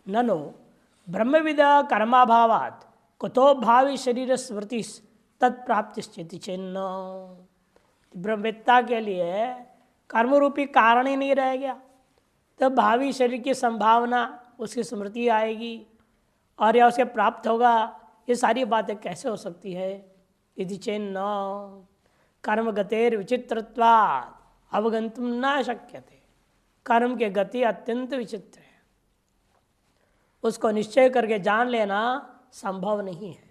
ननु ब्रह्मविद कर्माभावात् कुतो भावी शरीर स्मृति तत्प्राप्ति स्थिति चिन्ह। ब्रह्मवेत्ता के लिए कर्म रूपी कारण ही नहीं रह गया, तब भावी शरीर की संभावना, उसकी स्मृति आएगी और या उसे प्राप्त होगा, ये सारी बातें कैसे हो सकती है। यदि चेन्न कर्म गतेर विचित्रत्वात् अवगंतुम न शक्यते। कर्म के गति अत्यंत विचित्र है, उसको निश्चय करके जान लेना संभव नहीं है।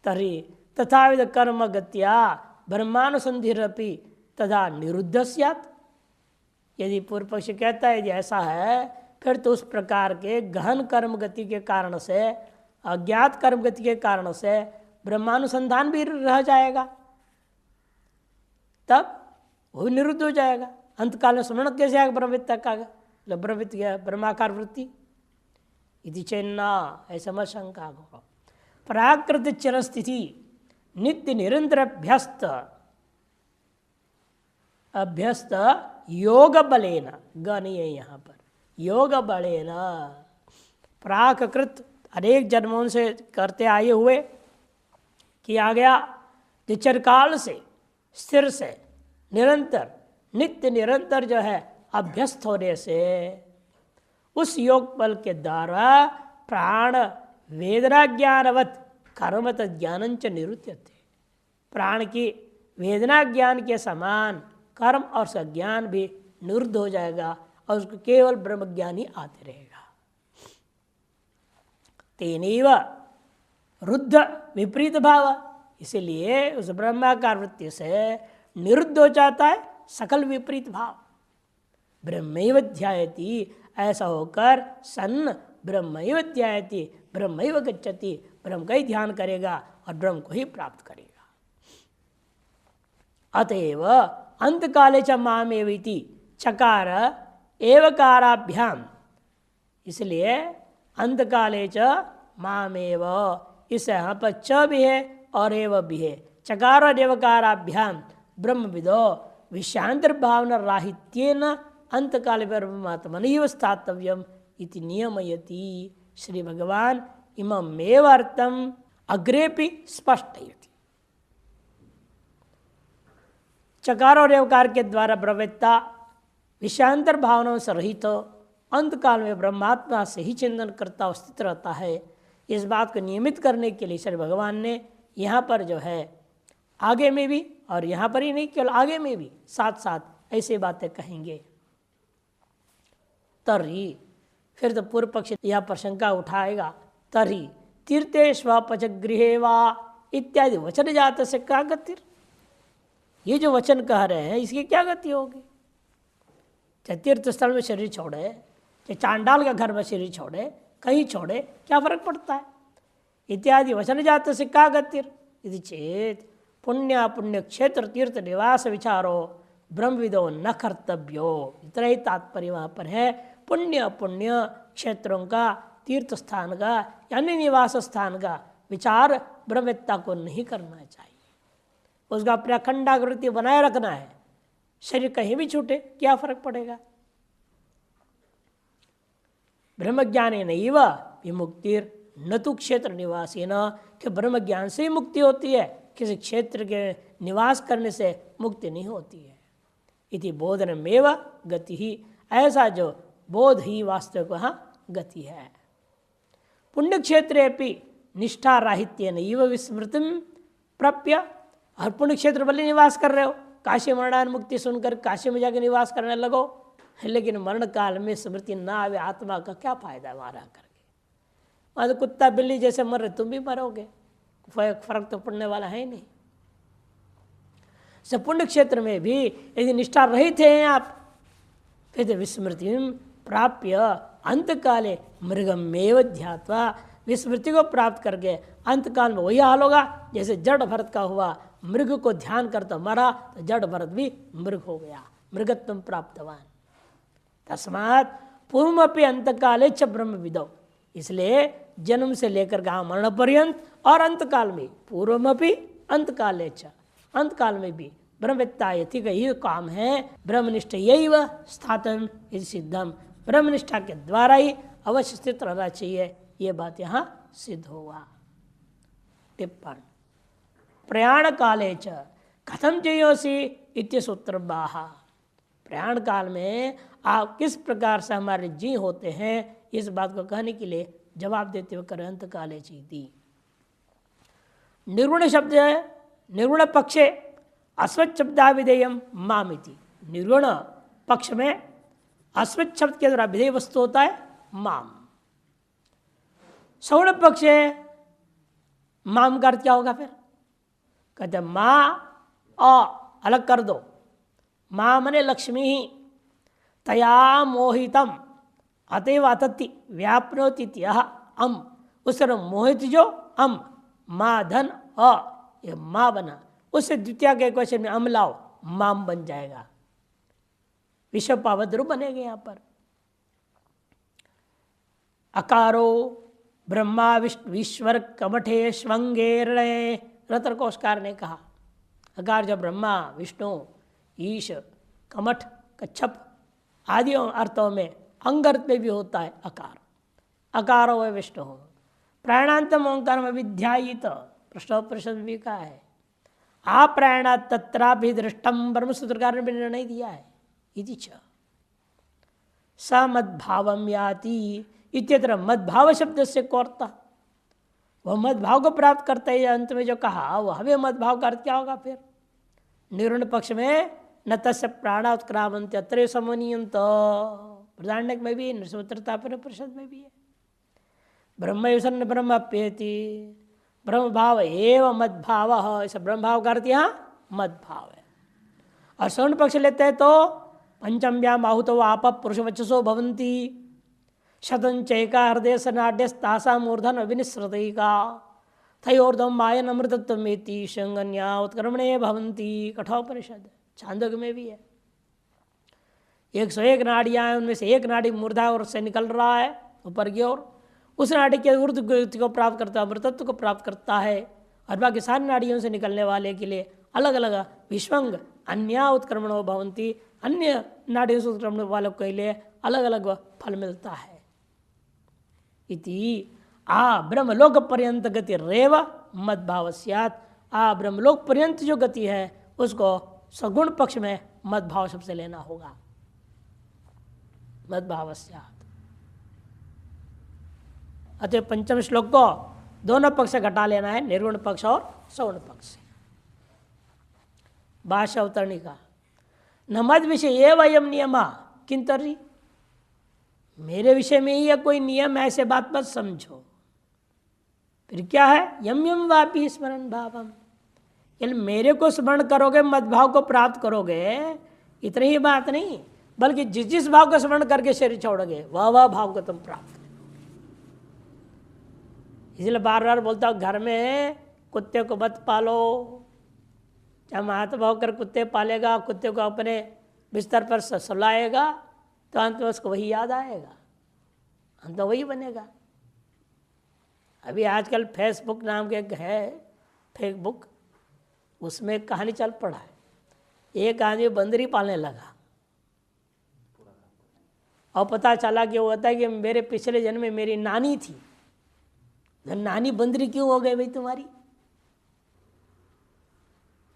तरी तथाविध कर्म गत्या ब्रह्मानुसंधिरपि तथा निरुद्ध स्यात्। यदि पूर्व पक्ष कहता है यदि ऐसा है, फिर तो उस प्रकार के गहन कर्म गति के कारण से, अज्ञात कर्म गति के कारण से ब्रह्मानुसंधान भी रह जाएगा, तब वो निरुद्ध हो जाएगा। अंतकाल में स्मरण कैसे आएगा ब्रह्मविद्ता का, ब्रह्मविद्त ब्रह्माकार वृत्ति। यदि चेन्ना ऐसा मत शंका हो। प्राकृत चर स्थिति नित्य निरंतर अभ्यस्त योग बलेन, ग नहीं है यहाँ पर, योग बलेन प्राकृत अनेक जन्मों से करते आए हुए किया गया, जो चिरकाल से स्थिर से निरंतर नित्य निरंतर जो है अभ्यस्त होने से, उस योग बल के द्वारा प्राण वेदना ज्ञानवत कर्मत ज्ञानंच निरुत्यते। प्राण की वेदना ज्ञान के समान कर्म और सज्ञान भी निरुद्ध हो जाएगा और उसको केवल ब्रह्म ज्ञान ही आते रहेगा। तेनैव रुद्ध विपरीत भाव, इसलिए उस ब्रह्माकार वृत्ति से निरुद्ध हो जाता है सकल विपरीत भाव। ब्रह्मैव ध्यायति, ऐसा होकर सन्न ब्रह्मैव ध्यायति, ब्रह्मैव गच्छति, ब्रह्म का ही ध्यान करेगा और ब्रह्म को ही प्राप्त करेगा। अतएव अंतकाले च मामेवेति चकार एवकाराभ्याम, इसलिए अंतकाले च मामेव, इस यहाँ पर च भी है और एव भी है। चकार और एवकाराभ्याम ब्रह्मविदो विषयांतर भावना राहित्येन अंतकाले परमात्मनैव स्थातव्यम इति नियमयति। श्री भगवान इममेव अर्थम अग्रेपि स्पष्टयति। चकार और एवकार के द्वारा ब्रह्मवेत्ता विषयांतर भावनाओं से रहित हो, अंतकाल में ब्रह्मात्मा से ही चिंतन करता स्थित रहता है। इस बात को नियमित करने के लिए श्री भगवान ने यहाँ पर जो है आगे में भी, और यहाँ पर ही नहीं केवल आगे में भी साथ साथ ऐसी बातें कहेंगे। तर्हि, फिर तो पूर्व पक्ष यह पर शंका उठाएगा, तर्हि तीर्थेष्व पचगृहे वा इत्यादि वचन जात से क्या गति। ये जो वचन कह रहे हैं इसकी क्या गति होगी। चाहे तीर्थ स्थल में शरीर छोड़े, चाहे चांडाल के घर में शरीर छोड़े, कहीं छोड़े, क्या फर्क पड़ता है। इत्यादि वचन जात से क्या गति यदि चेत पुण्य पुण्य क्षेत्र तीर्थ निवास विचारो ब्रह्मविदो न कर्तव्यो। इतना ही तात्पर्य वहाँ पर है। पुण्य पुण्य क्षेत्रों का, तीर्थ स्थान का यानी निवास स्थान का विचार ब्रह्मवेत्ता को नहीं करना चाहिए। उसका अपना अखंडाकृति बनाए रखना है। शरीर कहीं भी छूटे क्या फर्क पड़ेगा। ब्रह्मज्ञाने नैव विमुक्तिर न तो क्षेत्र निवासी न, कि ब्रह्म ज्ञान से ही मुक्ति होती है, किसी क्षेत्र के निवास करने से मुक्ति नहीं होती है। इति बोधनमेव गति ही, ऐसा जो बोध ही वास्तविक वहाँ गति है। पुण्य क्षेत्रे भी निष्ठा राहित्य नैव विस्मृतिम प्राप्य। और पुण्य क्षेत्र भले निवास कर रहे हो, काशी मरणान मुक्ति सुनकर काशी में जाकर निवास करने लगो, लेकिन मरण काल में स्मृति ना आवे आत्मा का क्या फायदा है वहाँ रह करके। वहाँ तो कुत्ता बिल्ली जैसे मर रहे तुम भी मरोगे, फर्क तो पड़ने वाला है ही नहीं। सब पुण्य क्षेत्र में भी यदि निष्ठा रहित हैं आप, फिर विस्मृति प्राप्य अंतकाले मृगमेव ध्यात्वा, विस्मृति को प्राप्त करके अंतकाल में वही हाल होगा जैसे जड़ भरत का हुआ। मृग को ध्यान करता मरा तो जड़ भरत भी मृग हो गया, मृगत्वम प्राप्तवान। तस्मात् पूर्वमपि अंतकाले च ब्रह्मविदो, इसलिए जन्म से लेकर गाँव मरण पर्यंत और अंतकाल में, पूर्वमपि अंतकाले च, अंतकाल में भी ब्रह्मवेत्ता यति का यही काम है। ब्रह्मनिष्ठ यही वह स्थातन सिद्धम, ब्रह्मनिष्ठा के द्वारा ही अवश्य स्थित रहना चाहिए, ये बात यहाँ सिद्ध हुआ। टिप्पण प्रयाण काले च कथम जयोसी इत्यसूत्र बाहा। प्रयाण काल में आप किस प्रकार से हमारे जी होते हैं, इस बात को कहने के लिए जवाब देते हुए करें अंत काले चीती। निर्गुण शब्द है, निर्गुण पक्षे अस्वच्छ शब्दाविधेयम मामिति। निर्गुण पक्ष में अस्वच्छ शब्द के द्वारा विधेय वस्तु होता है माम। सगुण पक्ष है, माम का अर्थ क्या होगा फिर? कहते माँ अलग कर दो। माँ मने लक्ष्मी ही तया मोहितम अतएव अतति व्याप्नोति अम। उस मोहित जो अम, माँ धन ये माँ बना, उससे द्वितीय के क्वेश्चन में अम लाओ, माम बन जाएगा, विश्व पावद्रु बनेगा। यहाँ पर अकारो ब्रह्मा विश्वर कमठे स्वंगेरणे, रतर कोशकार ने कहा अकार जब ब्रह्मा विष्णु ईश कमठ कच्छप आदि अर्थों में अंगर्थ में भी होता है अकार। अकारो व विष्णु प्राणांतम ओंकार में विध्यायित प्रश्नोपनिषद भी कहा है। आप्रायणा तत्राभि दृष्टम ब्रह्म सूत्रकार ने भी निर्णय दिया है। इति च स मद्भावम याति इत्यत्र मद्भाव शब्द से कोरता, वह मद्भाव को प्राप्त करता है। अंत में जो कहा वह हमें मद्भाव का अर्थ क्या होगा फिर? निर्गुण पक्ष में न तस्य प्राणा उत्क्रामंत अत्र समनीयंत, बृहदारण्यक में भी नृसिंहता परिषद में भी है। ब्रह्मयुसन ब्रह्मप्येति, ब्रह्म भाव एव मद्भाव, ऐसा ब्रह्म भाव का अर्थ यहाँ मद्भाव है। और सवर्ण पक्ष लेते हैं तो पंचम्याम आहुतो आप पुरुष वचसो भवंती शतंचैका हृदय सनाड्यस्तासा मूर्धन अभिनिश्रतैका थयोर्धम मायन अमृतत्वमेति शंगन्या उत्क्रमणे भवंती, कठोपनिषद। छांदोग्य में भी है। 101 नाड़ियाँ हैं, उनमें से एक नाड़ी मूर्धा और से निकल रहा है ऊपर की ओर, उस नाड़ी के ऊर्ध्व गति को प्राप्त करता है, अमृतत्व को प्राप्त करता है। और बाकी सारी नाड़ियों से निकलने वाले के लिए अलग अलग विश्वंग अन्य उत्क्रमणो भवंती, अन्य नाड़ियों से उत्क्रमण वालों के लिए अलग अलग फल मिलता है। इति आ ब्रह्मलोक पर्यंत गति रेव मद्भाव स्यात्। आ ब्रह्मलोक पर्यंत जो गति है उसको सगुण पक्ष में मद्भाव शब्द से लेना होगा। मद्भाव स्यात्। अतः पंचम श्लोक को दोनों पक्ष से घटा लेना है, निर्गुण पक्ष और सगुण पक्ष से। भाष्य अवतरणिका न मद विषय ये वयम नियम किंतरी, मेरे विषय में ही यह कोई नियम, ऐसे बात मत समझो। फिर क्या है? यम यम वापी स्मरण भावम, मेरे को स्मरण करोगे मद्भाव को प्राप्त करोगे, इतनी ही बात नहीं, बल्कि जिस जिस भाव को स्मरण करके शरीर छोड़ोगे वह भाव को तुम प्राप्त करोगे। इसलिए बार बार बोलता हूँ घर में कुत्ते को मत पालो। जब हाथ भाव कर कुत्ते पालेगा, कुत्ते को अपने बिस्तर पर सुलाएगा तो अंत में उसको वही याद आएगा, अंत तो वही बनेगा। अभी आजकल फेसबुक नाम के है फेसबुक, उसमें कहानी चल पड़ा है। एक आदमी बंदरी पालने लगा और पता चला कि वो होता है कि मेरे पिछले जन्म में मेरी नानी थी। नानी बंदरी क्यों हो गई भाई तुम्हारी?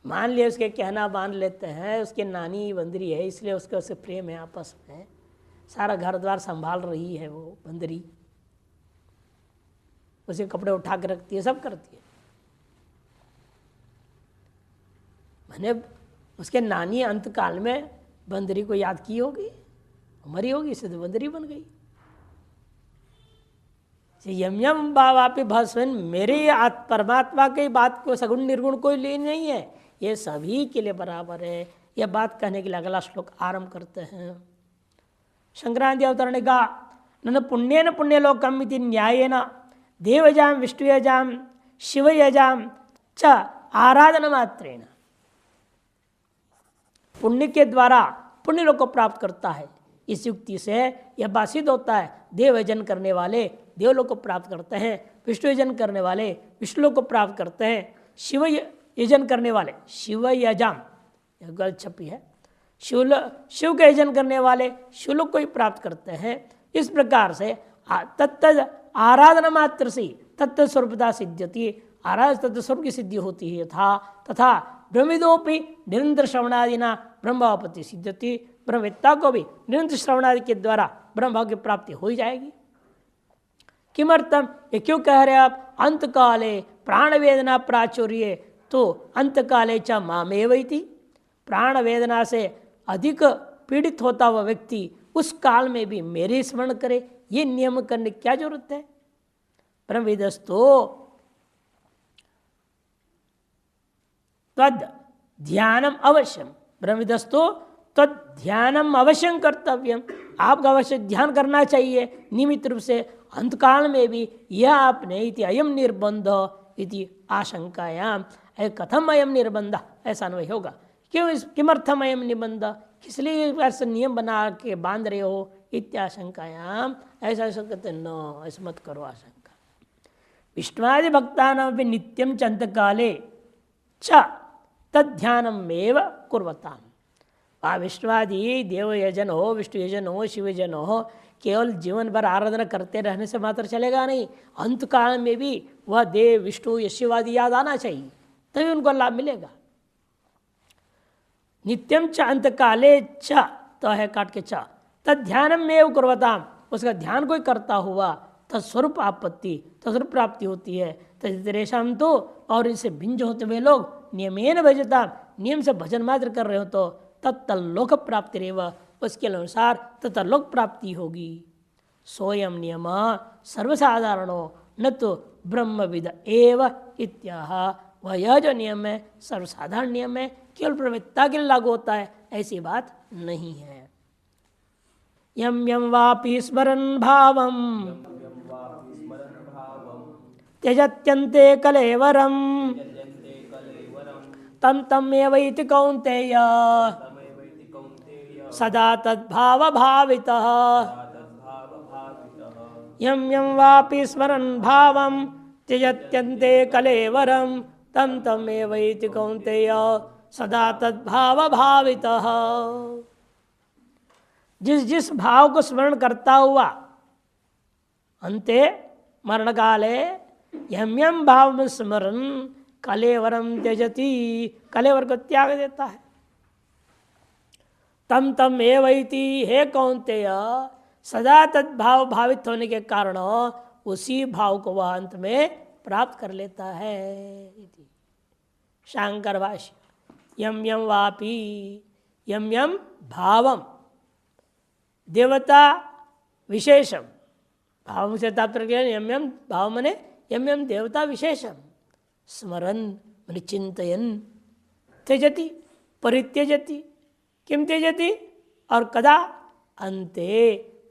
मान लिया उसके कहना बांध लेते हैं, उसके नानी बंदरी है इसलिए उससे प्रेम है आपस में, सारा घर द्वार संभाल रही है वो बंदरी, उसे कपड़े उठा के रखती है, सब करती है। मैंने उसके नानी अंतकाल में बंदरी को याद की होगी, मरी होगी, इससे तो बंदरी बन गई। यम यम भावापि भस्वन, मेरे परमात्मा की बात को सगुण निर्गुण कोई ले नहीं है, ये सभी के लिए बराबर है। यह बात कहने के लिए अगला श्लोक आरंभ करते हैं। संक्रांति अवतरण का न पुण्येन पुण्यलोकम इति न्यायेन देवजाम विष्णुयजाम शिवयजाम च आराधना मात्रेण, पुण्य के द्वारा पुण्यलोक को प्राप्त करता है। इस युक्ति से यह बात सिद्ध होता है, देवयजन करने वाले देवलोक को प्राप्त करते हैं, विष्णु यजन करने वाले विष्णुलोक को प्राप्त करते हैं, शिव यजन करने वाले शिव यजाम, यह गलत छपी है, शिव के यजन करने वाले शिवलोक को ही प्राप्त करते हैं। इस प्रकार से तत्त आराधना मात्र से तत्त स्वरूपता सिद्ध्यति, आराध तत्व स्वरूप की सिद्धि होती है। तथा ब्रह्मविदोपि निरंतर श्रवणादिना ब्रह्मापत्ति सिद्ध्यति, ब्रह्मवेत्ता को भी निरंतर श्रवणादि के द्वारा ब्रह्म भाव की प्राप्ति हो जाएगी। किमर्थम, ये क्यों कह रहे आप? अंत काले प्राण वेदना प्राचुर्य, तो अंत काले च मामेवैति, प्राण वेदना से अधिक पीड़ित होता हुआ व्यक्ति उस काल में भी मेरे स्मरण करे, ये नियम करने की क्या जरूरत है? ब्रह्मविदस्तो तद ध्यानम अवश्यम, ब्रह्मविदस्तो तद ध्यानम अवश्यम कर्तव्यम, आपका अवश्य ध्यान करना चाहिए नियमित रूप से अंतकाल में भी। यह आपने इति अयम निर्बंध इति आशंकायाम, कथम अयम निर्बंध, ऐसा अन्वय होगा। क्यों किमर्थम अयम निबंध, किस लिए ऐसा नियम बना के बांध रहे हो? इत्याशंकायाम, ऐसा कहते न, ऐसा मत करो आशंका। विष्णुआदि भक्तानां भी नित्यम च अंतकाले च तद्ध्यानमेव कुर्वताम्। विष्णुआदि देव यजन हो, विष्णु यजन हो, शिव यजन हो, केवल जीवन भर आराधना करते रहने से मात्र चलेगा नहीं, अंतकाल में भी वह देव विष्णु या शिवादि याद आना चाहिए, तभी उनको लाभ मिलेगा। नित्यम च अंतकाले च, तो है काट के च, तद ध्यानम में कुर्वताम, उसका ध्यान कोई करता हुआ तत्स्वरूप आपत्ति, तत्स्वरूप प्राप्ति होती है। तदेशम, तो और इसे भिन्न होते हुए लोग नियमेन भजता, नियम से भजन मात्र कर रहे हो तो तत्तलोक प्राप्ति रेव, उसके अनुसार तत्तलोक प्राप्ति होगी। सोयम नियम सर्वसाधारणो न तो ब्रह्मविद एव इत्याह, वह यह जो नियम है सर्वसाधारण नियम है, केवल ब्रह्मवेत्ता के लिए लागू होता है, ऐसी बात नहीं है। यम यम वापि स्मरन् भावम त्यजत्यन्ते कलेवरम तम तम एवैति कौन्तेय सदा तद्भाव भावितः। यम यम वापि स्मरन् भावम त्यजत्यन्ते कलेवरम तम तम एवैति कौन्तेय सदा तद्भाव भावितः। जिस जिस भाव को स्मरण करता हुआ अंते मरण काले यम यम भाव में स्मरण कलेवरम त्यजति, कलेवर को त्याग देता है। तम तम एवैति, हे कौन्तेय, सदा तद्भाव भावित होने के कारण उसी भाव को वह अंत में प्राप्त कर लेता है। शांकर भाष्य, यम यम वापि, यम यम भावम, देवता विशेषम, भाव से तात्पर्य यम यम भाव मने यम यम देवता विशेषम, स्मरन मने चिंतयन, त्यजति परित्यजति, किम त्यजति और कदा, अंते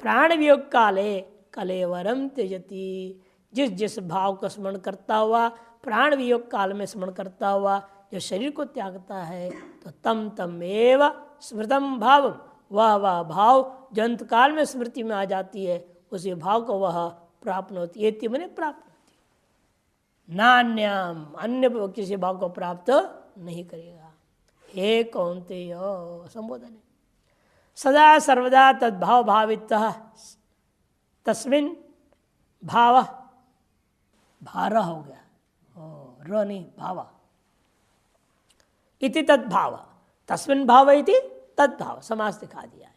प्राण वियोग काले कलेवरम त्यजति, जिस जिस भाव को स्मरण करता हुआ प्राण वियोग काल में स्मरण करता हुआ जो शरीर को त्यागता है, तो तम तम एव स्मृतम भावम, वह भाव जो अंत काल में स्मृति में आ जाती है, उसी भाव को वह प्राप्त होती है। ये मैंने प्राप्त होती है, नान्यम, अन्य किसी भाव को प्राप्त नहीं करेगा। हे कौन्तेय, संबोधन है। सदा सर्वदा तद्भाव भावितः तस्मिन् भाव, भार हो गया, र नहीं भाव, इति तद्भाव, तस्मिन् भाव इति तद्भाव, समास दिखा दिया है।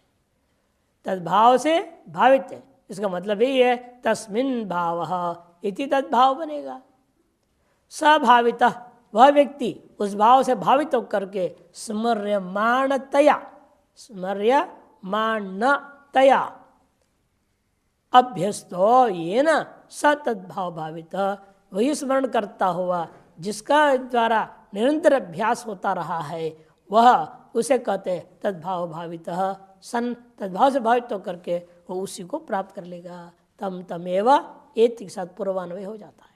तद्भाव से भावित है, इसका मतलब यही है तस्मिन् भावः इति तद्भाव बनेगा। सभावितः, वह व्यक्ति उस भाव से भावित होकर के स्मर्यमाणतया, स्मर्यमाणतया अभ्यस्तो येन स तद्भाव भावित, वही स्मरण करता हुआ जिसका द्वारा निरंतर अभ्यास होता रहा है, वह उसे कहते हैं तद्भाव भावितः सन, तद्भाव से भावित होकर के वो उसी को प्राप्त कर लेगा। तम तमेव एक के साथ पूर्वान्वय हो जाता है।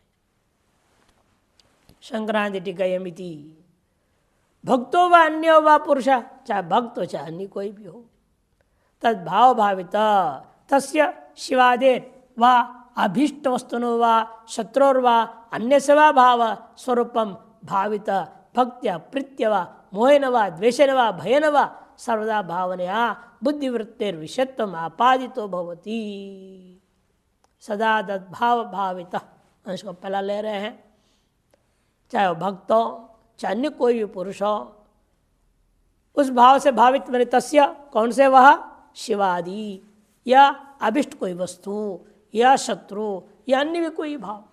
संक्रांति टीकायमिति, भक्तो व अन्यो व पुरुष, चाहे भक्त हो चाहे अन्य कोई भी हो, तद्भाव भावित तस्य शिवादेर व अभीष्ट वस्तुनो व शत्रुर व अन्य सेवा भाव स्वरूपम भावित भक्त्या प्रीत्य व मोहेन व द्वेषेन व भयेन व सर्वदा भावनया बुद्धिवृत्तिर विषयत्वम आपादितो भवति। सदा तद्भाव भावित अंश को पहला ले रहे हैं, चाहे वो भक्त हो चाहे अन्य कोई भी पुरुष हो, उस भाव से भावित मैंने तस्य, कौन से वह, शिवादि या अभिष्ट कोई वस्तु या शत्रु या अन्य भी कोई भाव,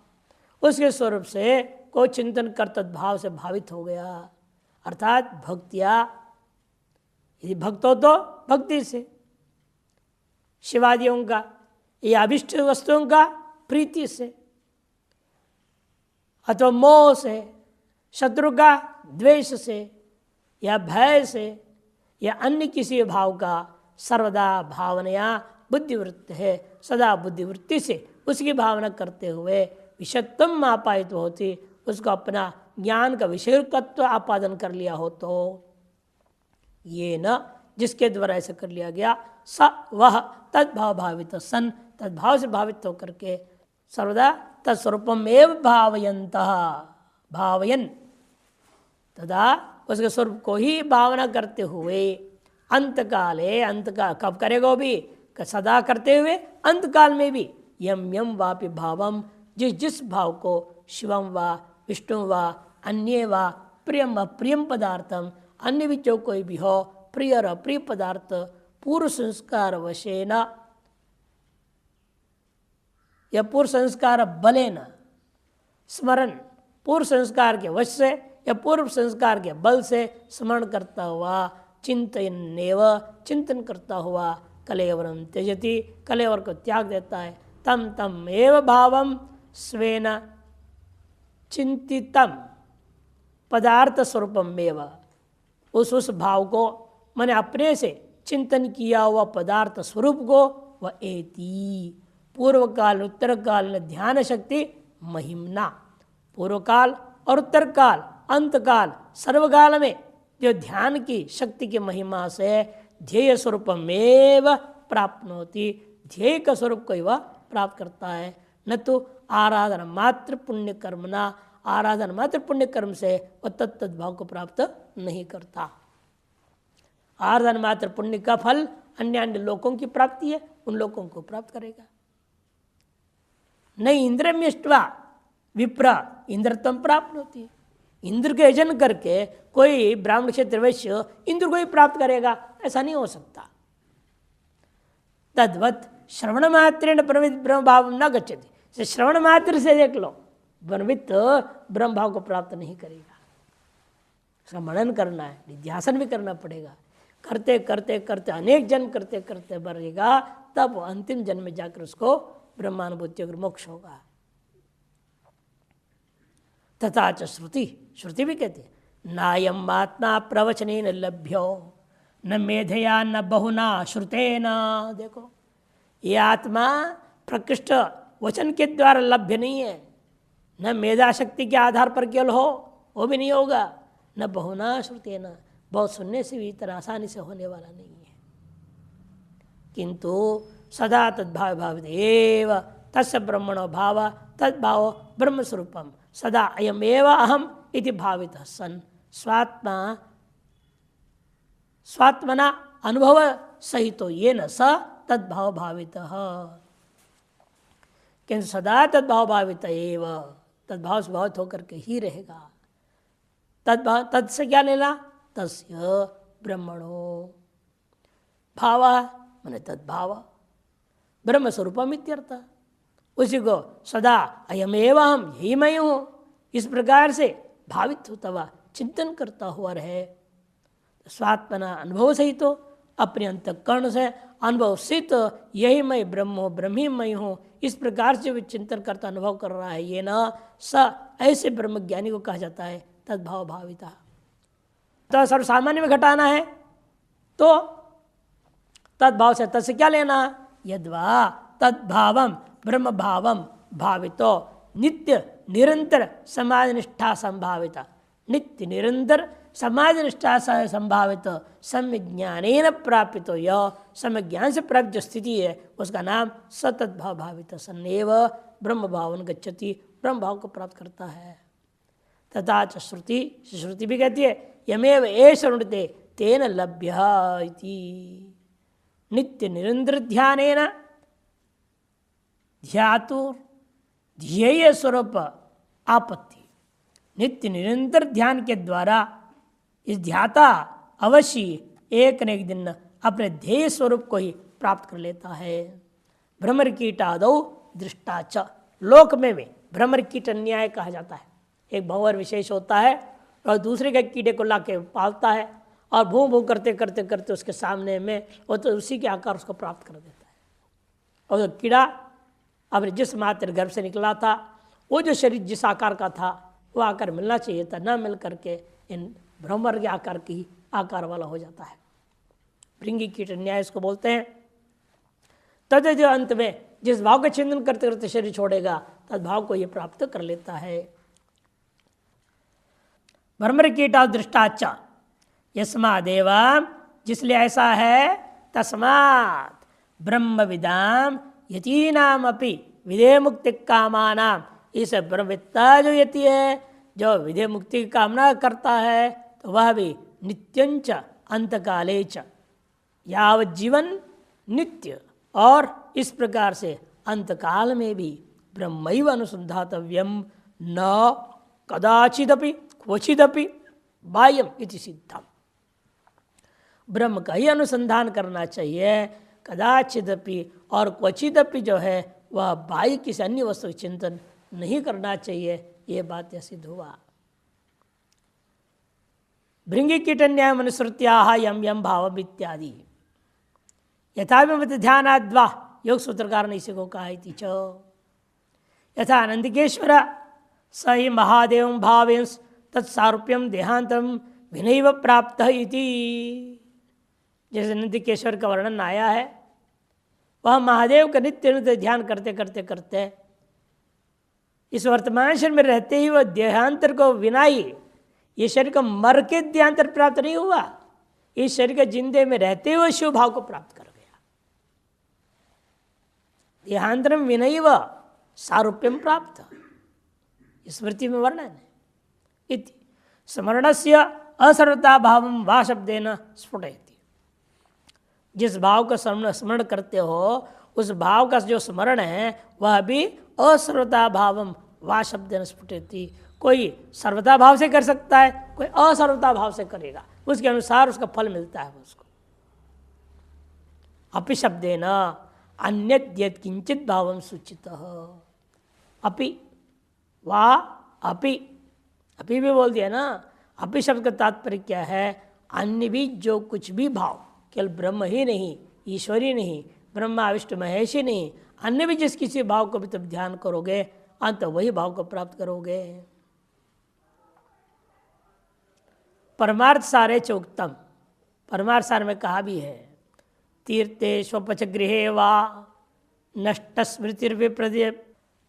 उसके स्वरूप से कोई चिंतन कर तद्भाव से भावित हो गया। अर्थात भक्तिया, यदि भक्त हो तो भक्ति से, शिवादियों का या अभिष्ट वस्तुओं का प्रीति से, अथवा मोह से, शत्रु का द्वेष से या भय से या अन्य किसी भाव का सर्वदा भावनया बुद्धिवृत्ति है, सदा बुद्धिवृत्ति से उसकी भावना करते हुए विषयत्व आपादित होती, उसको अपना ज्ञान का विषयत्व आपादन कर लिया हो तो ये न, जिसके द्वारा ऐसा कर लिया गया, स वह तद्भाव भावित सन, तद्भाव से भावित होकर के सर्वदा तत्स्वरूपम एव भावयन्तः, भावयन तदा उसके स्वरूप को ही भावना करते हुए अंतकाले, अंतकाल कब करेगा वो भी, सदा करते हुए अंतकाल में भी यम यम वापि भावम, जिस जिस भाव को शिवम व विष्णु व अन्य व प्रियम अप्रियम पदार्थम, अन्य भी जो कोई भी हो, प्रिय और अप्रिय पदार्थ पूर्व संस्कार वशेन या पूर्व संस्कार बलेन स्मरण, पूर्व संस्कार के वश से या पूर्व संस्कार के बल से स्मरण करता हुआ, चिंतनेव चिंतन करता हुआ, कलेवरम त्यजति कलेवर को त्याग देता है, तम तम एव भावम स्वेन चिंतितम पदार्थ स्वरूपम एव, उस भाव को मैंने अपने से चिंतन किया हुआ पदार्थ स्वरूप को वह एति, पूर्व काल उत्तर काल ध्यान शक्ति महिमना, पूर्व काल और उत्तर काल अंत काल सर्वकाल में जो ध्यान की शक्ति की महिमा से ध्येय स्वरूपमेव प्राप्नोति, ध्येय का स्वरूप को वह प्राप्त करता है, न तो आराधना मात्र पुण्य कर्मना, आराधना मात्र पुण्य कर्म से वह तत्त भाव को प्राप्त नहीं करता। आराधना मात्र पुण्य का फल अन्य अन्य लोकों की प्राप्ति है, उन लोगों को प्राप्त करेगा। नहीं इंद्रम्यष्ट्वा विप्र इंद्रत्व प्राप्त होती, इंद्र के यजन करके कोई ब्राह्मण क्षेत्र वैश्य इंद्र को ही प्राप्त करेगा, ऐसा नहीं हो सकता। तद्वत श्रवण मात्रेण ब्रह्मविद ब्रह्म भाव न गच्छति, श्रवण मात्र से देख लो ब्रह्मविद ब्रह्म भाव को प्राप्त नहीं करेगा, उसका मनन करना है, निध्यासन भी करना पड़ेगा, करते करते करते अनेक जन्म करते करते बढ़ेगा, तब अंतिम जन्म में जाकर उसको ब्रह्मानुभूति और मोक्ष होगा। तथा च श्रुति, श्रुति भी कहती है नायम आत्मा प्रवचनेन लभ्यो न मेधया न बहुना श्रुतेन, देखो ये आत्मा प्रकृष्ट वचन के द्वारा लभ्य नहीं है, न मेधा शक्ति के आधार पर केवल हो वो भी नहीं होगा, न बहुना श्रुतेन बहुत सुनने से भी इतना आसानी से होने वाला नहीं है, किंतु सदा तद्भाव भावित एव तस्य ब्रह्मणो भाव तद्भाव ब्रह्म स्वरूपम सदा अयमेव अहम इति भावितः सन स्वात्मा स्वात्मना अनुभव सहितो ये न स तद्भाव भावितः, किंतु सदा तद्भाव भावित एव, तद्भाव से भावित होकर के ही रहेगा। तद्भाव तद से क्या लेना, तस्य ब्रह्मणो भाव माने तद्भाव ब्रह्म स्वरूपम इत्यर्थ, उसी को सदा अयमेव हम यही मैं हूँ इस प्रकार से भावित होता हुआ चिंतन करता हुआ रहे, स्वात्मना अनुभव सहित तो अपने अंतःकरण से अनुभव सित यही मैं ब्रह्म हूँ, ब्रह्मी मैं हूँ, इस प्रकार से भी चिंतन करता अनुभव कर रहा है, ये न स ऐसे ब्रह्मज्ञानी को कहा जाता है तद्भाव भाविता। तो सर्वसामान्य में घटाना है तो तद्भाव से तत्से क्या लेना, यद्वा तद्भावम ब्रह्म भावम भावितो नित्य निरंतर समाज निष्ठा संभाविता, नित्य निरंतर समाज निष्ठा से संभावित सम्यक ज्ञानेन प्रापित हो, यह सम्यक ज्ञान से प्राप्त जो स्थिति है उसका नाम सतद्भाव भावित सन्नेव ब्रह्म भावन गच्छति, ब्रह्म भाव को प्राप्त करता है। तथा च श्रुति, श्रुति भी कहती है यमेव एष वृणुते तेन लभ्य इति, नित्य निरंतर ध्यानेन ध्यातुर ध्येय स्वरूप आपत्ति। नित्य निरंतर ध्यान के द्वारा इस ध्याता अवश्य एक न एक दिन अपने ध्येय स्वरूप को ही प्राप्त कर लेता है। भ्रमर कीटादौ दृष्टाच, लोक में भी भ्रमर कीट न्याय कहा जाता है। एक भंवर विशेष होता है और दूसरे के कीड़े को लाके पालता है और भूं भूं करते करते करते उसके सामने में वो तो उसी के आकार उसको प्राप्त कर देता है। और तो कीड़ा अपने जिस मात्र गर्भ से निकला था, वो जो शरीर जिस आकार का था वो आकार मिलना चाहिए था, न मिल करके इन भ्रमर के आकार की आकार वाला हो जाता है। भृंगी कीट न्याय इसको बोलते हैं। तद जो अंत में जिस भाव का चिंतन करते करते शरीर छोड़ेगा तद भाव को ये प्राप्त कर लेता है। भ्रमर कीटा दृष्टाच यस्मादेव, जिसलिए ऐसा है, तस्मात् ब्रह्म विदाम यतीनाम अपि विधेय मुक्ति कामानाम, इस ब्रह्मविद्ता जो यति है, जो विधेय मुक्ति की कामना करता है, तो वह भी नित्यंच अंतकाले च, यावत जीवन नित्य और इस प्रकार से अंतकाल में भी ब्रह्मैव अनुसंधातव्यम न कदाचिदपि क्वचिदपि बाह्यम इति सिद्धम। ब्रह्म का ही अनुसंधान करना चाहिए, कदाचिदपि और क्वचिदपि जो है वह बाह्य किसी अन्य वस्तु का चिंतन नहीं करना चाहिए। ये बात सिद्ध हुआ। भृंगी कीटन्याय मनुश्रुत्या यम यम भाव इत्यादि यथाभिमत ध्यानाद्वा, योग सूत्रकार ने इसी को कहा च। यथा आनंदिकेश्वर स ही महादेव भावेंस तत्सारूप्यम देहांतम विनैव प्राप्त इति। जैसे नंदिकेश्वर का वर्णन आया है, वह महादेव का नित्य नित्य ध्यान करते करते करते इस वर्तमान शरीर में रहते ही वह देहांतर को विनाई, ये शरीर का मर के देहांतर प्राप्त नहीं हुआ, इस शरीर के जिंदे में रहते हुए शिव भाव को प्राप्त कर गया। देहांतरम विनैव सारूप्यम प्राप्त, स्मृति में वर्णन है। इति स्मरणस्य असर्वता भावम वा शब्देन स्फुटयति। जिस भाव का स्मरण करते हो उस भाव का जो स्मरण है वह भी असर्वता भावम वा शब्देन स्फुटयति। कोई सर्वता भाव से कर सकता है, कोई असर्वता भाव से करेगा, उसके अनुसार उसका फल मिलता है उसको। अपि शब्देन अन्यत् यत् किंचित भावम सूचितः। अपि वा अपि, अभी भी बोल दिया ना। अपि शब्द का तात्पर्य क्या है? अन्य भी जो कुछ भी भाव, केवल ब्रह्म ही नहीं, ईश्वर ही नहीं, ब्रह्मा विष्णु महेश ही नहीं, अन्य भी जिस किसी भाव को भी तब ध्यान करोगे अंत वही भाव को प्राप्त करोगे। परमार्थ सारे चोक्तम, परमार्थ सार में कहा भी है, तीर्थे स्वपच गृहे वा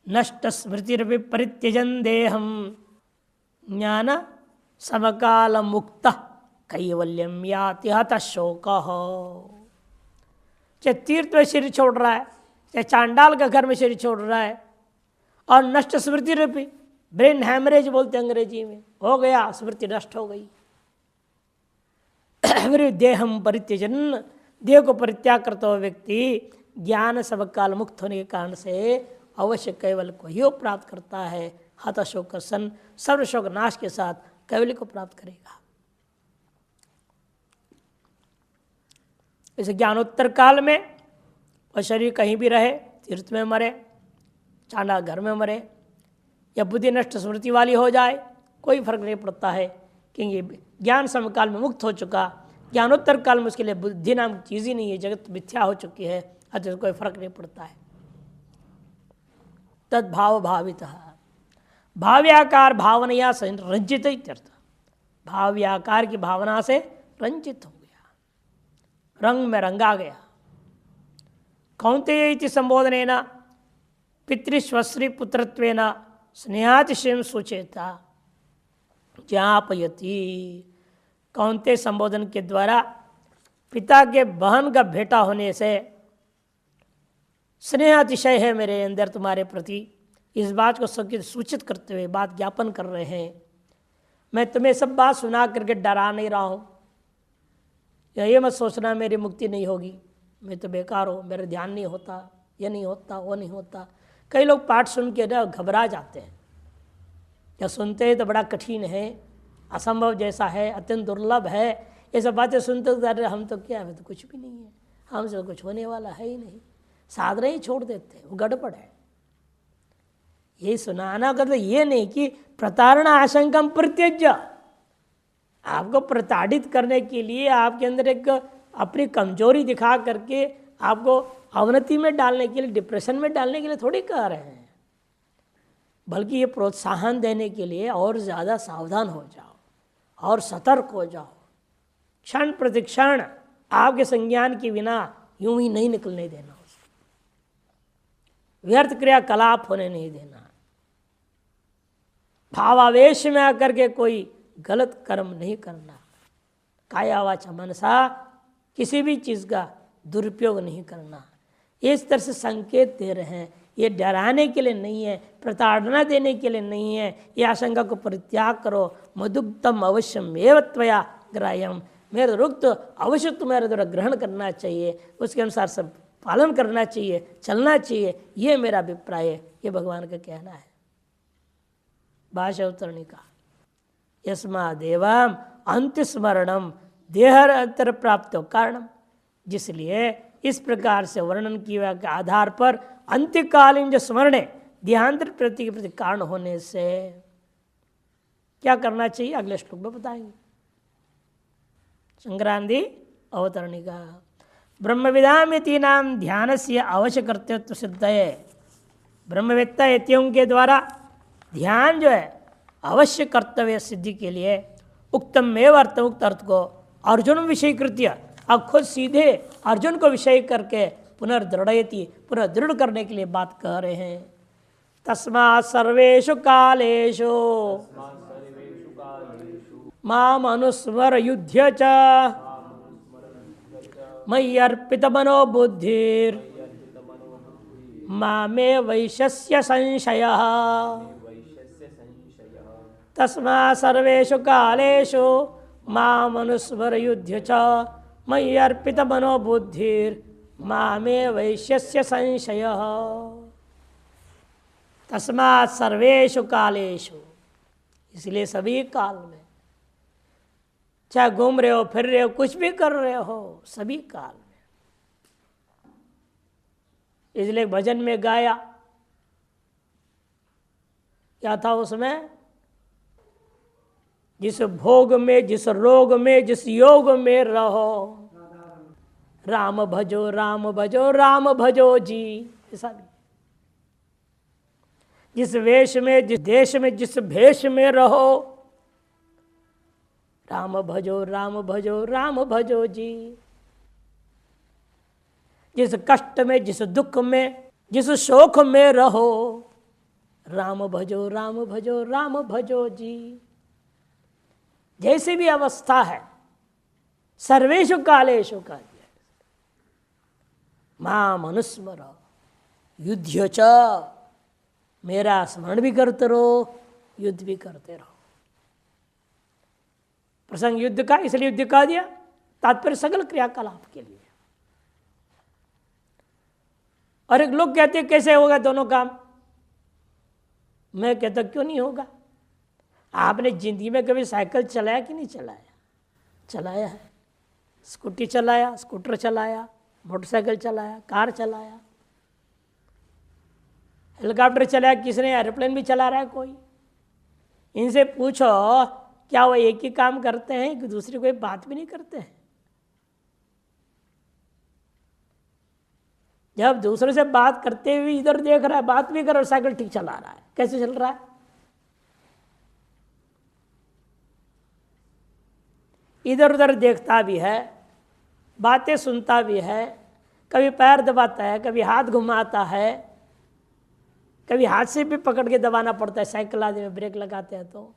नष्ट स्मृतिर्विपरित्यजन देहम ज्ञान समकाल मुक्त कैवल्यम याति हत शोक। चाहे तीर्थ में शरीर छोड़ रहा है, चाहे चांडाल का घर में शरीर छोड़ रहा है, और नष्ट स्मृति रूपी ब्रेन हैमरेज बोलते अंग्रेजी में, हो गया, स्मृति नष्ट हो गई। देहम परित्यजन, देह को परित्याग करता हुआ व्यक्ति ज्ञान सबकाल मुक्त होने के कारण से अवश्य कैवल को ही प्राप्त करता है। हत शोक सन, सर्व शोक नाश के साथ कैवल्य को प्राप्त करेगा। इसे ज्ञानोत्तर काल में वह शरीर कहीं भी रहे, तीर्थ में मरे, चांडाल घर में मरे, या बुद्धि नष्ट स्मृति वाली हो जाए, कोई फर्क नहीं पड़ता है, क्योंकि ज्ञान समकाल में मुक्त हो चुका। ज्ञानोत्तर काल में उसके लिए बुद्धि नाम की चीज़ ही नहीं है, जगत मिथ्या हो चुकी है, अतः कोई फर्क नहीं पड़ता है। तद्भाव भावित, भाव्याकार भावनया रंजित इत्यर्थ। भाव्याकार की भावना से रंजित हो गया, रंग में रंगा गया। कौन्तेय इति संबोधनेन पितृश्वश्री पुत्रत्वेन स्नेहातिशयं सूचयता ज्ञापयति। कौन्तेय संबोधन के द्वारा पिता के बहन का बेटा होने से स्नेह अतिशय है मेरे अंदर तुम्हारे प्रति, इस बात को सबके सूचित करते हुए बात ज्ञापन कर रहे हैं। मैं तुम्हें सब बात सुना करके डरा नहीं रहा हूँ, या ये मत सोचना मेरी मुक्ति नहीं होगी, मैं तो बेकार हूँ, मेरा ध्यान नहीं होता, ये नहीं होता, वो नहीं होता। कई लोग पाठ सुन के ना घबरा जाते हैं, या सुनते हैं तो बड़ा कठिन है, असंभव जैसा है, अत्यंत दुर्लभ है, ये सब बातें सुनते अरे हम तो क्या, हमें तो कुछ भी नहीं है, हमसे तो कुछ होने वाला है ही नहीं, साधना ही छोड़ देते हैं, वो गड़बड़ है। ये सुनाना मतलब ये नहीं कि प्रताड़ना आशंका प्रत्यज्य, आपको प्रताड़ित करने के लिए, आपके अंदर एक अपनी कमजोरी दिखा करके आपको अवनति में डालने के लिए, डिप्रेशन में डालने के लिए थोड़ी कह रहे हैं, बल्कि ये प्रोत्साहन देने के लिए और ज़्यादा सावधान हो जाओ और सतर्क हो जाओ। क्षण प्रतिक्षण आपके संज्ञान के बिना यूं ही नहीं निकलने देना, उसको व्यर्थ क्रियाकलाप होने नहीं देना, भावावेश में आकर के कोई गलत कर्म नहीं करना, काया वाचा मनसा किसी भी चीज़ का दुरुपयोग नहीं करना। इस तरह से संकेत दे रहे हैं, ये डराने के लिए नहीं है, प्रताड़ना देने के लिए नहीं है, ये आशंका को परित्याग करो। मदुक्तम अवश्यम एव त्वया ग्राह्यम, मेरे रुक्त अवश्य तुम्हारे द्वारा ग्रहण करना चाहिए, उसके अनुसार सब पालन करना चाहिए, चलना चाहिए, ये मेरा अभिप्राय है, ये भगवान का कहना है। भाष्य अवतरणी का यस्मादेवम अंत्यस्मरणम देहांतर प्राप्त कारणम, जिसलिए इस प्रकार से वर्णन किया के आधार पर अंत्यकालीन जो स्मरण है देहांतर प्रति के प्रति कारण होने से क्या करना चाहिए अगले श्लोक में बताएंगे। संक्रांति अवतरणी का ब्रह्मविदाम यति नाम ध्यान से अवश्य कर्तव्य सिद्ध है। ब्रह्मवेत्ता यतियों के द्वारा ध्यान जो है अवश्य कर्तव्य सिद्धि के लिए उक्तम में अर्थ उक्त अर्थ को अर्जुन विषय कृत्य, अब खुद सीधे अर्जुन को विषय करके पुनर्दृढ़यति, पुनः दृढ़ करने के लिए बात कह रहे हैं। तस्मात् सर्वेषु कालेषु माम अनुस्मर युध्य च मयि अर्पित मनो बुद्धिर मामे वैश्यस्य संशयः। तस्मात् सर्वेषु कालेषु माम अनुस्मर युध्य च मयि अर्पित मनो बुद्धिर मामे वैश्यस्य संशयः। तस्मात् सर्वेषु कालेषु, इसलिए सभी काल में, चाहे घूम रहे हो, फिर रहे हो, कुछ भी कर रहे हो, सभी काल में। इसलिए भजन में गाया क्या था उसमें, जिस भोग में, जिस रोग में, जिस योग में रहो, राम भजो राम भजो राम भजो जी। ऐसा भी जिस वेश में, जिस देश में, जिस भेष में रहो, राम भजो राम भजो राम भजो जी। जिस कष्ट में, जिस दुख में, जिस शोक में रहो, राम भजो राम भजो राम भजो जी। जैसी भी अवस्था है, सर्वेषु कालेषु का माम अनुस्मर युध्य च, मेरा स्मरण भी करते रहो, युद्ध भी करते रहो। प्रसंग युद्ध का, इसलिए युद्ध कह दिया, तात्पर्य सकल क्रियाकलाप के लिए। और एक लोग कहते हैं कैसे होगा दोनों काम, मैं कहता क्यों नहीं होगा। आपने जिंदगी में कभी साइकिल चलाया कि नहीं चलाया? चलाया है। स्कूटी चलाया, स्कूटर चलाया, मोटरसाइकिल चलाया, कार चलाया, हेलीकॉप्टर चलाया, किसने एरोप्लेन भी चला रहा है कोई। इनसे पूछो क्या वो एक ही काम करते हैं कि दूसरी कोई बात भी नहीं करते हैं? जब दूसरे से बात करते हुए इधर देख रहा है, बात भी कर रहा है, साइकिल ठीक चला रहा है, कैसे चल रहा है? इधर उधर देखता भी है, बातें सुनता भी है, कभी पैर दबाता है, कभी हाथ घुमाता है, कभी हाथ से भी पकड़ के दबाना पड़ता है, साइकिल आदि में ब्रेक लगाते हैं तो।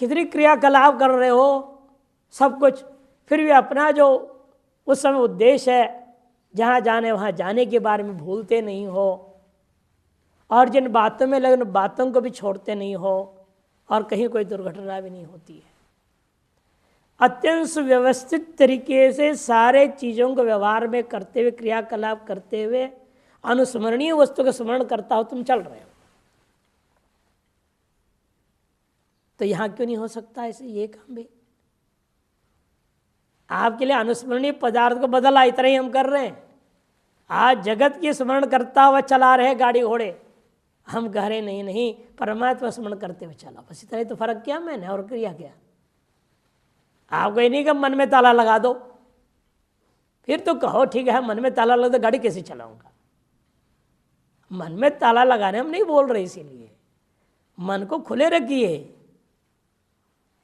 कितनी क्रियाकलाप कर रहे हो, सब कुछ, फिर भी अपना जो उस समय उद्देश्य है जहाँ जाने वहाँ जाने के बारे में भूलते नहीं हो, और जिन बातों में लगे उन बातों को भी छोड़ते नहीं हो, और कहीं कोई दुर्घटना भी नहीं होती है। अत्यंत सुव्यवस्थित तरीके से सारे चीज़ों को व्यवहार में करते हुए, क्रियाकलाप करते हुए अनुस्मरणीय वस्तु का स्मरण करता हो तुम चल रहे हो, तो यहां क्यों नहीं हो सकता ऐसे ये काम भी? आपके लिए अनुस्मरणीय पदार्थ को बदला, इतना ही हम कर रहे हैं। आज जगत की स्मरण करता हुआ चला रहे गाड़ी घोड़े, हम कह रहे नहीं नहीं परमात्मा स्मरण करते हुए चला, बस इतना ही तो फर्क किया मैंने, और क्रिया क्या? आपको ये नहीं कि मन में ताला लगा दो, फिर तो कहो ठीक है मन में ताला लगा दो, गाड़ी कैसे चलाऊंगा? मन में ताला लगाने हम नहीं बोल रहे, इसीलिए मन को खुले रखिए,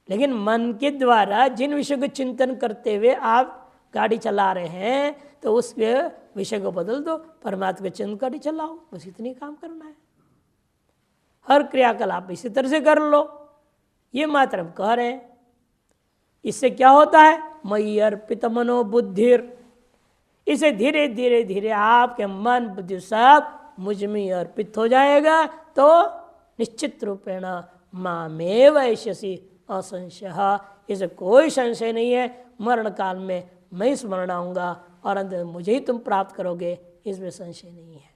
लेकिन मन के द्वारा जिन विषय को चिंतन करते हुए आप गाड़ी चला रहे हैं तो उस विषय को बदल दो, परमात्मा के चिंतन गाड़ी चलाओ, बस इतनी काम करना है। हर क्रियाकलाप इसी तरह से कर लो, ये मात्र हम कह रहे हैं। इससे क्या होता है? मयि अर्पित मनो बुद्धिर, इसे धीरे धीरे धीरे आपके मन बुद्धि सब मुझ में अर्पित हो जाएगा, तो निश्चित रूपेण मामेव ऐश्यसि असंशय, इसे कोई संशय नहीं है, मरण काल में मैं स्मरण आऊँगा और अंत में मुझे ही तुम प्राप्त करोगे, इसमें संशय नहीं है।